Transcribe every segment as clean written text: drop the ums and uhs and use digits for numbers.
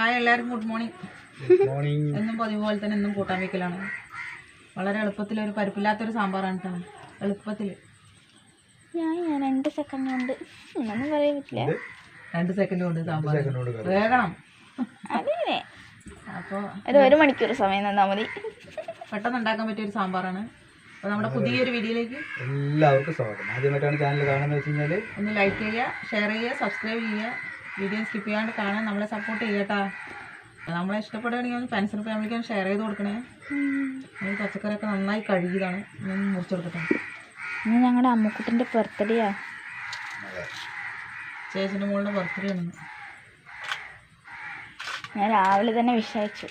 Hi എല്ലാവർക്കും good morning. എന്നും പതിവ് പോലെ തന്നെ എന്നും കൂട്ടാൻ വയ്ക്കലാണ്. വളരെ എളുപ്പത്തിൽ ഒരു പരിപ്പില്ലാത്തൊരു സാമ്പാറാണ് കേട്ടോ. എളുപ്പത്തിൽ ഞാൻ 2 സെക്കൻഡ് കൊണ്ട് ഒന്നും പറയാൻ പറ്റില്ല. 2 സെക്കൻഡ് കൊണ്ട് സാമ്പാർ വേഗണം. അതെ, അപ്പോൾ ഒരു 1 മണിക്കൂർ സമയം തന്നാൽ മതി. പെട്ടെന്ന് ഉണ്ടാക്കാൻ പറ്റിയ ഒരു സാമ്പാറാണ്. അപ്പോൾ നമ്മുടെ പുതിയൊരു വീഡിയോയിലേക്ക് എല്ലാവർക്കും സ്വാഗതം. ആദ്യമായിട്ടാണ് ചാനൽ കാണുന്നത് വെച്ച് കഴിഞ്ഞാൽ ഒന്ന് ലൈക്ക് ചെയ്യുക, ഷെയർ ചെയ്യുക, സബ്സ്ക്രൈബ് ചെയ്യുക, വീഡിയോ സ്കിപ്പ് ചെയ്യാണ്ട് കാണാൻ നമ്മളെ സപ്പോർട്ട് ചെയ്യട്ടാ. നമ്മളെ ഇഷ്ടപ്പെടുകയാണെങ്കിൽ ഒന്ന് ഫ്രണ്ട്സിന് ഫാമിലിക്ക് ഷെയർ ചെയ്ത് കൊടുക്കണേ. നമ്മൾ പച്ചക്കറിയൊക്കെ നന്നായി കഴുകിയതാണ്, ഞാൻ മുറിച്ചെടുക്കട്ടെ. ഇന്ന് ഞങ്ങളുടെ അമ്മക്കുട്ടിൻ്റെ ബർത്ത്ഡേയാ. ചേച്ചിൻ്റെ മോളുടെ ബർത്ത്ഡേ ആണ്. ഞാൻ രാവിലെ തന്നെ വിഷയിച്ചു.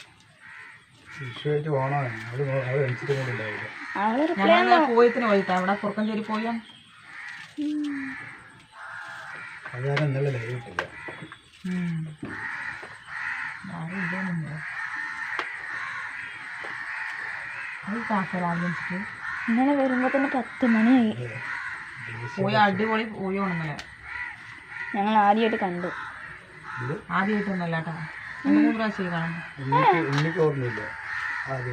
അവള് റിപ്ലൈ പോയത്തിന് പോയിട്ടാ അവിടെ പുറക്കഞ്ചേരി പോയാ ഇന്നലെ വരുമ്പോൾ തന്നെ 10 മണിയായി. പോയി അടിപൊളി പോയി ഉണങ്ങല്ലേ. ഞങ്ങൾ ആദ്യമായിട്ട് കണ്ടു. ആദ്യമായിട്ടൊന്നല്ല കേട്ടോ, 2-3 പ്രാവശ്യം കാണുന്നു. എനിക്ക് ഓർമ്മയില്ല,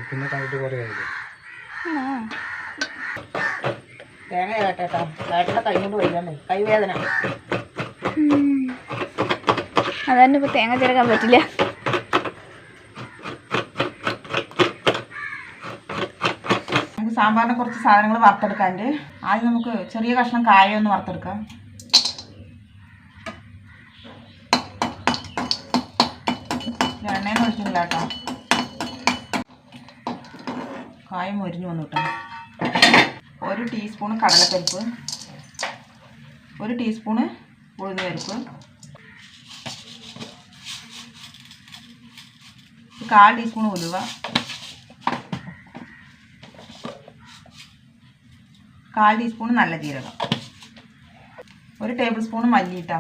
പിന്നെ കണ്ടിട്ട് കുറേ ആയില്ലേ. തേങ്ങ കേട്ടേട്ടാ, ചേട്ടൻ്റെ കൈ കൊണ്ട് വയ്യാണ്ടേ, കൈവേദന. അതുകൊണ്ട് ഇപ്പോൾ തേങ്ങ ചേർക്കാൻ പറ്റില്ല. നമുക്ക് സാമ്പാറിന് കുറച്ച് സാധനങ്ങൾ വറുത്തെടുക്കാനുണ്ട്. ആദ്യം നമുക്ക് ചെറിയ കഷ്ണം കായ ഒന്ന് വറുത്തെടുക്കാം. എണ്ണയൊന്നും ഒഴിക്കുന്നില്ല കേട്ടോ, കായ മൊരിഞ്ഞു വന്നു കേട്ടോ. 1 ടീസ്പൂണ് കടലപ്പരിപ്പ്, 1 ടീസ്പൂണ് ഉഴുന്ന് പരിപ്പ്, 1/4 ടീസ്പൂൺ ഉലുവ, 1/4 ടീസ്പൂൺ നല്ല ജീരകം, 1 ടേബിൾ സ്പൂൺ മല്ലിയിട്ട,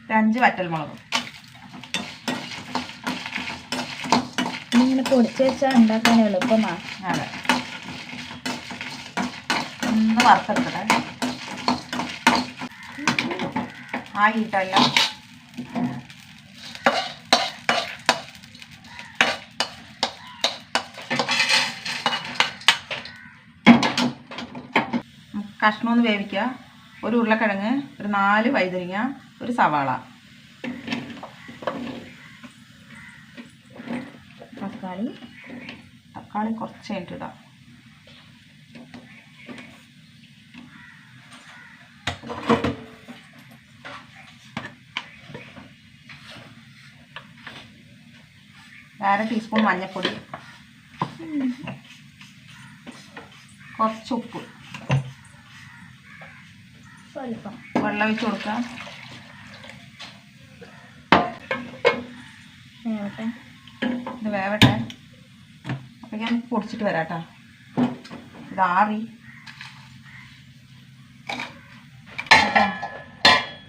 5 വറ്റൽമുളക്. ഇങ്ങനെ പൊടിച്ച് വെച്ചാൽ ഉണ്ടാക്കാൻ എളുപ്പമാണ്. അതെ, ഒന്ന് വറുത്തെടുക്കട്ടെ. ആയിട്ടല്ല, കഷ്ണം ഒന്ന് വേവിക്കുക. 1 ഉരുളക്കിഴങ്ങ്, ഒരു 4 വഴുതനങ്ങ, 1 സവാള, തക്കാളി കുറച്ച് കഴിഞ്ഞിട്ട് ഇടാം. അര ടീസ്പൂൺ മഞ്ഞൾപ്പൊടി, കുറച്ച് ഉപ്പ്, വെള്ളം ഒഴിച്ച് കൊടുക്കാം. ഇത് വേവട്ടെ. അപ്പം ഞാൻ പൊടിച്ചിട്ട് വരാം കേട്ടോ. ഇത് ആറി.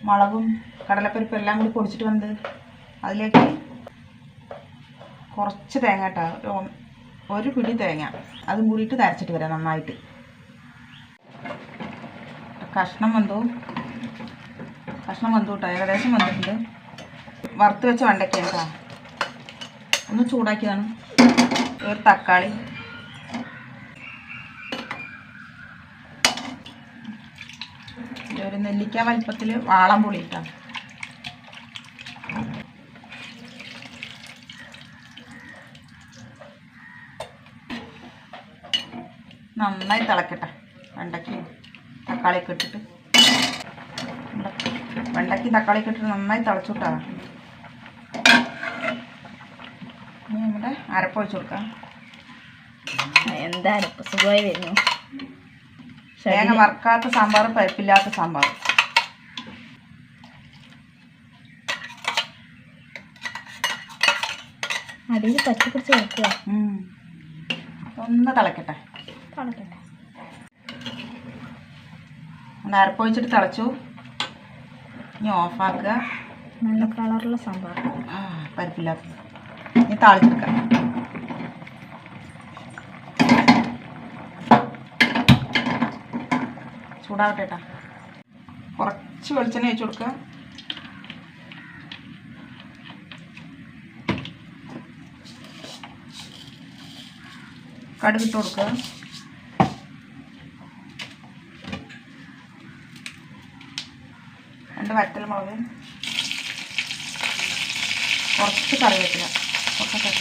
മുളകും കടലപ്പരിപ്പും എല്ലാം കൂടി പൊടിച്ചിട്ട് വന്നത് അതിലേക്ക് കുറച്ച് തേങ്ങ കേട്ടോ, 1 പിടി തേങ്ങ, അതും കൂടിയിട്ട് തരച്ചിട്ട് വരാം നന്നായിട്ട്. കഷ്ണം വന്നു കേട്ടോ, ഏകദേശം വന്നിട്ടുണ്ട്. വറുത്ത് വെച്ച വെണ്ടയ്ക്ക കേട്ടോ, ഒന്ന് ചൂടാക്കിയതാണ്. 1 തക്കാളി, ഒരു നെല്ലിക്ക വലിപ്പത്തിൽ വാളംപുളി ഇട്ടാ, നന്നായി തിളക്കട്ടെ. വെണ്ടയ്ക്കയും തക്കാളിയൊക്കെ ഇട്ടിട്ട്, വെണ്ടയ്ക്കയും തക്കാളിയൊക്കെ ഇട്ടിട്ട് നന്നായി തിളച്ചുവിട്ടാ. ഇനി നമ്മുടെ അരപ്പൊഴിച്ച് കൊടുക്കാം. എന്താ അരപ്പ് സുഖമായി വരുന്നു. തേങ്ങ വറുക്കാത്ത സാമ്പാർ, പരിപ്പില്ലാത്ത സാമ്പാർ. അടിയിൽ പറ്റി പിടിച്ച് വെക്കുക. ഒന്ന് തിളക്കട്ടെ. അരപ്പൊഴിച്ചിട്ട് തിളച്ചു. ഇനി ഓഫാക്കുക. നല്ല കളറുള്ള സാമ്പാർ, പരിപ്പില്ലാത്ത. ഇനി താളിച്ചെടുക്കാം. ചൂടാവട്ടെ കേട്ടോ. കുറച്ച് വെളിച്ചെണ്ണ ഒഴിച്ച് കൊടുക്കുക. കടുകിട്ട് കൊടുക്കുക. രണ്ട് വറ്റൽമുളക്, കുറച്ച് കറിവേപ്പില, കുറച്ചൊക്കെ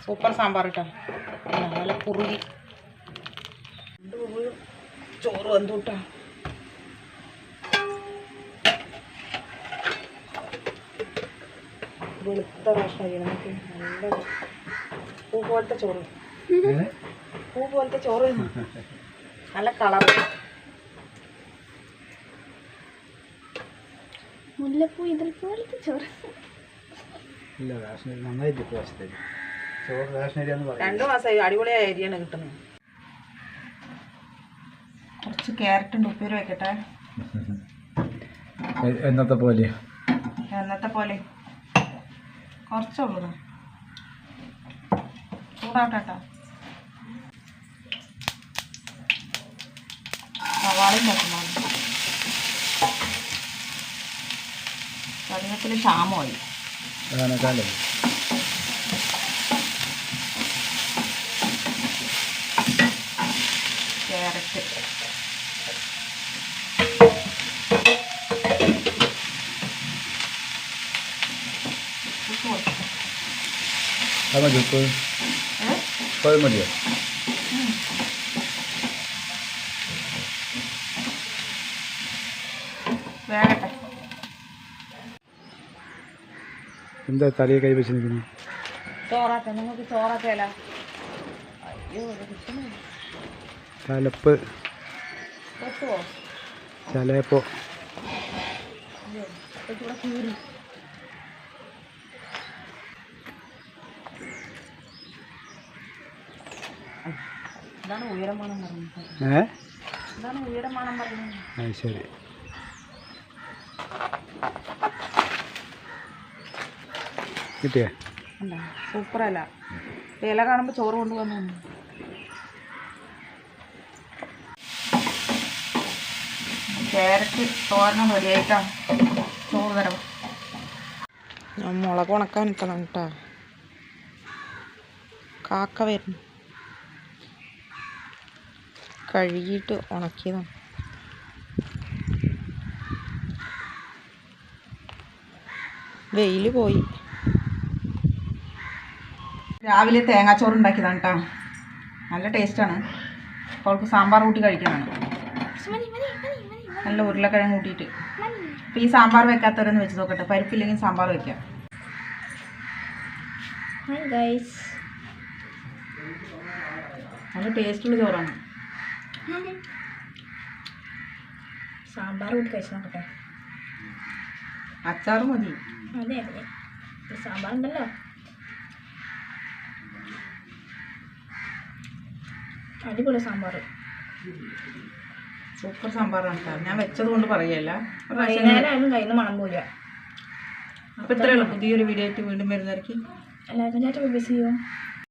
സൂപ്പർ സാമ്പാർ കേട്ടോ. നല്ല കുറുകി ചോറ് വന്നു കേട്ടോ. വെളുത്ത റേഷനരി നമുക്ക് നല്ല പൂ പോലത്തെ ചോറ്, പൂ പോലത്തെ ചോറ്, നല്ല കളർ. മുല്ലപ്പൂ ഇതിൽ പോലത്തെ ചോറ്. ഇല്ല റേഷനരി നന്നായിട്ട് ചോറ് റേഷനരിയാന്ന് പറയാം. 2 മാസമായി അടിപൊളിയായ അരിയാണ് കിട്ടുന്നത്. കുറച്ച് ക്യാരറ്റുണ്ട്, ഉപ്പേരി വെക്കട്ടെ. എന്നത്തെ പോലെ കുറച്ചുള്ളൂ, ചൂടാക്കട്ടോ. സവാളയും പച്ചമുളകും. കറിവേപ്പില ക്ഷാമമായി. ക്യാരറ്റ്, മതിയോ? വേകട്ടെ. എന്താ തലയെ കൈ വെച്ച് നിൽക്കുന്നു? ചോറാക്ക, നിങ്ങൾക്ക് ചോറാക്കല. അയ്യോ കിട്ടുന്നില്ല. തലപ്പ് കൊത്തുവോ? ചിലപ്പോ അയ്യോ ഇവിടെ കീറി. ഇതാണ് ഉയരമാണം പറയുന്നത്. ഇതാണ് ഉയരമാണം പറയുന്നത്. ശരി. കിട്ടിയേ? സൂപ്പറല്ല. ഇല കാണുമ്പോൾ ചോറ് കൊണ്ടുവന്നു. ക്യാരറ്റ് തോരൻ റെഡിയായിട്ടാ. ചോറ് തരാം. ഞാൻ മുളക് ഉണക്കാൻ ഇട്ടണം കേട്ടോ. കാക്ക വരുന്നു. കഴുകിയിട്ട് ഉണക്കിയതാണ്. വെയിൽ പോയി. രാവിലെ തേങ്ങാച്ചോറ് ഉണ്ടാക്കിയതാണ് കേട്ടോ. നല്ല ടേസ്റ്റാണ്. അപ്പോൾ അവൾക്ക് സാമ്പാർ കൂട്ടി കഴിക്കാനാണ്. നല്ല ഉരുളക്കിഴങ്ങ് കൂട്ടിയിട്ട്. അപ്പോൾ ഈ സാമ്പാർ വെക്കാത്തവരൊന്ന് വെച്ച് നോക്കട്ടെ. പരിപ്പില്ലെങ്കിൽ സാമ്പാർ വെക്കാം. ഹായ് ഗൈസ്, നല്ല ടേസ്റ്റുള്ള ചോറാണ്. സാമ്പാർ കൂട്ടി കഴിച്ച് നോക്കട്ടെ. അച്ചാറ് മതി. അതെ അതെ, സാമ്പാർ ഉണ്ടല്ലോ. അടിപൊളി സാമ്പാർ, സൂപ്പർ സാമ്പാറാണ് കേട്ടോ. ഞാൻ വെച്ചത് കൊണ്ട് പറയല്ല. വൈകുന്നേരമായാലും കയ്യിൽ നിന്ന് മണം പോല. അപ്പോൾ ഇത്രയേ ഉള്ളൂ. പുതിയൊരു വീഡിയോ ആയിട്ട് വീണ്ടും വരുന്നതായിരിക്കും. എല്ലാവരും ബിസി ചെയ്യും.